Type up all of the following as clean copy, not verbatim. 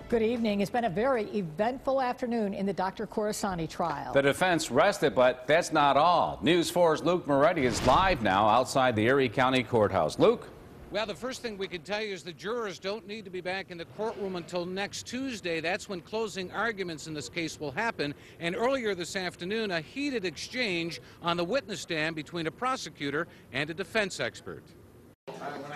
Good evening. It's been a very eventful afternoon in the Dr. Corasanti trial. The defense rested, but that's not all. News 4's Luke Moretti is live now outside the Erie County Courthouse. Luke? Well, the first thing we can tell you is the jurors don't need to be back in the courtroom until next Tuesday. That's when closing arguments in this case will happen. And earlier this afternoon, a heated exchange on the witness stand between a prosecutor and a defense expert.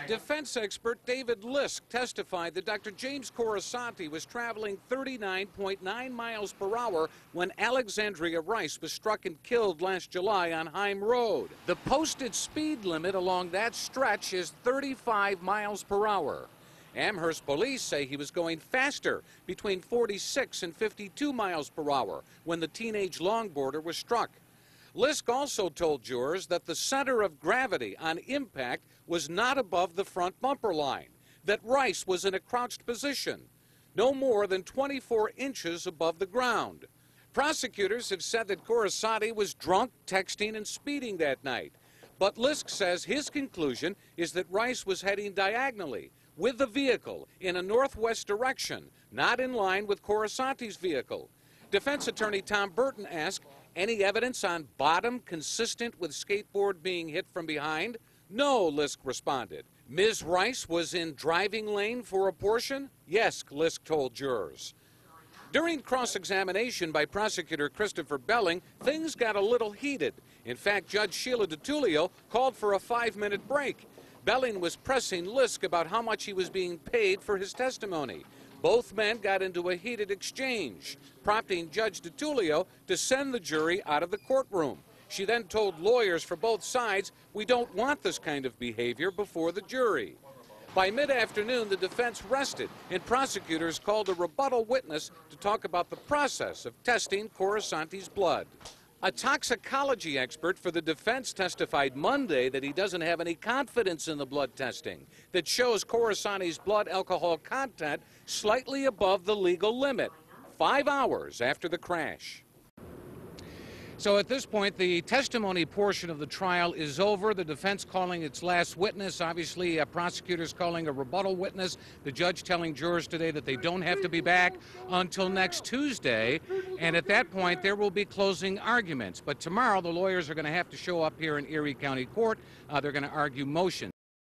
Defense expert David Lisk testified that Dr. James Corasanti was traveling 39.9 miles per hour when Alexandria Rice was struck and killed last July on Heim Road. The posted speed limit along that stretch is 35 miles per hour. Amherst police say he was going faster, between 46 and 52 miles per hour, when the teenage longboarder was struck. Lisk also told jurors that the center of gravity on impact was not above the front bumper line, that Rice was in a crouched position, no more than 24 inches above the ground. Prosecutors have said that Corasanti was drunk, texting, and speeding that night. But Lisk says his conclusion is that Rice was heading diagonally with the vehicle in a northwest direction, not in line with Corasanti's vehicle. Defense attorney Tom Burton asked, any evidence on bottom consistent with skateboard being hit from behind? No, Lisk responded. Ms. Rice was in driving lane for a portion? Yes, Lisk told jurors. During cross-examination by prosecutor Christopher Belling, things got a little heated. In fact, Judge Sheila DiTullio called for a 5-minute break. Belling was pressing Lisk about how much he was being paid for his testimony. Both men got into a heated exchange, prompting Judge DiTullio to send the jury out of the courtroom. She then told lawyers for both sides, we don't want this kind of behavior before the jury. By mid-afternoon, the defense rested, and prosecutors called a rebuttal witness to talk about the process of testing Corasanti's blood. A toxicology expert for the defense testified Monday that he doesn't have any confidence in the blood testing that shows Corasanti's blood alcohol content slightly above the legal limit, 5 hours after the crash. So at this point, the testimony portion of the trial is over. The defense calling its last witness. Obviously, prosecutors calling a rebuttal witness. The judge telling jurors today that they don't have to be back until next Tuesday. And at that point, there will be closing arguments. But tomorrow, the lawyers are going to have to show up here in Erie County Court. They're going to argue motions.